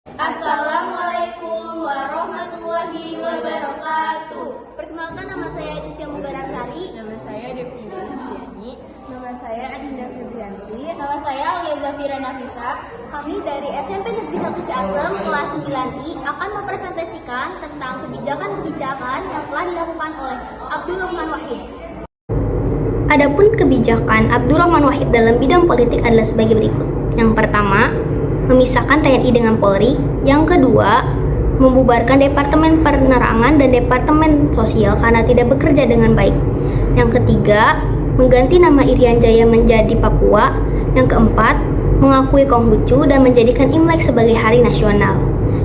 Assalamualaikum warahmatullahi wabarakatuh. Perkenalkan, nama saya Rizky Mugaransari. Nama saya Devina Yustiani. Nama saya Adinda Febrianti. Nama saya Alia Zafira Nafisa. Kami dari SMP Negeri 1 Ciasem kelas 9I akan mempresentasikan tentang kebijakan-kebijakan yang telah dilakukan oleh Abdurrahman Wahid. Adapun kebijakan Abdurrahman Wahid dalam bidang politik adalah sebagai berikut. Yang pertama, memisahkan TNI dengan Polri. Yang kedua, membubarkan Departemen Penerangan dan Departemen Sosial karena tidak bekerja dengan baik. Yang ketiga, mengganti nama Irian Jaya menjadi Papua. Yang keempat, mengakui Konghucu dan menjadikan Imlek sebagai hari nasional.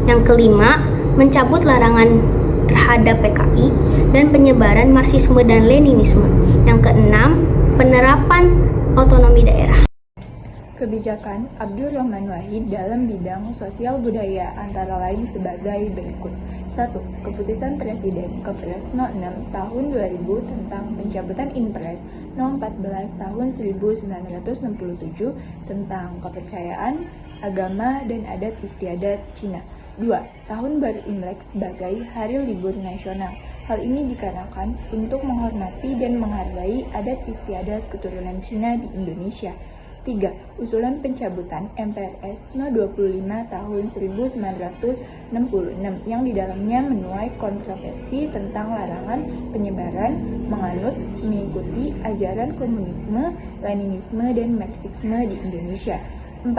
Yang kelima, mencabut larangan terhadap PKI dan penyebaran Marxisme dan Leninisme. Yang keenam, penerapan otonomi daerah. Kebijakan Abdurrahman Wahid dalam bidang sosial budaya antara lain sebagai berikut. 1. Keputusan Presiden Kepres No. 6 Tahun 2000 tentang pencabutan Impres No. 14 Tahun 1967 tentang kepercayaan, agama, dan adat istiadat Cina. 2. Tahun Baru Imlek sebagai hari libur nasional. Hal ini dikarenakan untuk menghormati dan menghargai adat istiadat keturunan Cina di Indonesia. 3. Usulan pencabutan MPRS No. 25 Tahun 1966 yang di dalamnya menuai kontroversi tentang larangan penyebaran, menganut, mengikuti ajaran komunisme, Leninisme, dan Marxisme di Indonesia. 4.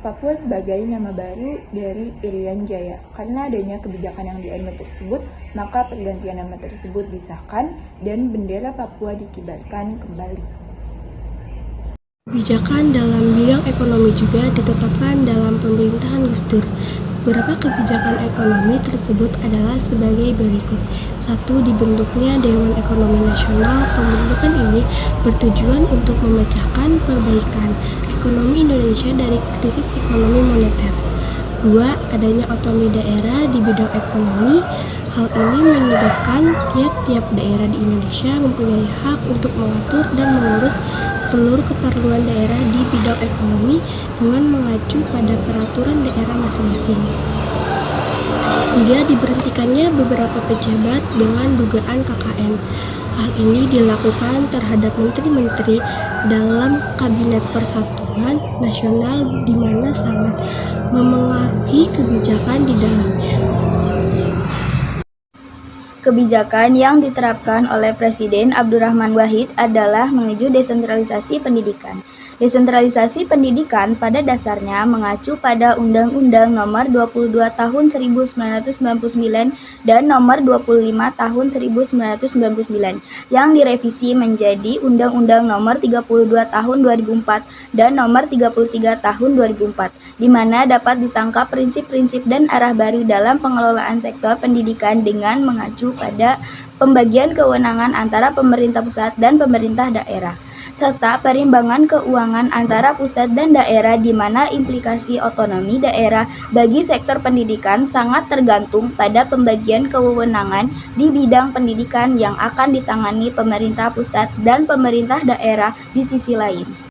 Papua sebagai nama baru dari Irian Jaya. Karena adanya kebijakan yang diambil tersebut, maka pergantian nama tersebut disahkan dan bendera Papua dikibarkan kembali. Kebijakan dalam bidang ekonomi juga ditetapkan dalam pemerintahan Gus Dur. Beberapa kebijakan ekonomi tersebut adalah sebagai berikut. 1. Dibentuknya Dewan Ekonomi Nasional. Pembentukan ini bertujuan untuk memecahkan perbaikan ekonomi Indonesia dari krisis ekonomi moneter. 2. Adanya otonomi daerah di bidang ekonomi. Hal ini menyebabkan tiap-tiap daerah di Indonesia mempunyai hak untuk mengatur dan mengurus seluruh keperluan daerah di bidang ekonomi dengan mengacu pada peraturan daerah masing-masing. 3. Diberhentikannya beberapa pejabat dengan dugaan KKN. Hal ini dilakukan terhadap menteri-menteri dalam Kabinet Persatuan Nasional di mana sangat memengaruhi kebijakan di dalamnya. Kebijakan yang diterapkan oleh Presiden Abdurrahman Wahid adalah menuju desentralisasi pendidikan. Desentralisasi pendidikan pada dasarnya mengacu pada Undang-Undang Nomor 22 Tahun 1999 dan Nomor 25 Tahun 1999 yang direvisi menjadi Undang-Undang Nomor 32 Tahun 2004 dan Nomor 33 Tahun 2004, di mana dapat ditangkap prinsip-prinsip dan arah baru dalam pengelolaan sektor pendidikan dengan mengacu pada pembagian kewenangan antara pemerintah pusat dan pemerintah daerah, serta perimbangan keuangan antara pusat dan daerah di mana implikasi otonomi daerah bagi sektor pendidikan sangat tergantung pada pembagian kewenangan di bidang pendidikan yang akan ditangani pemerintah pusat dan pemerintah daerah di sisi lain.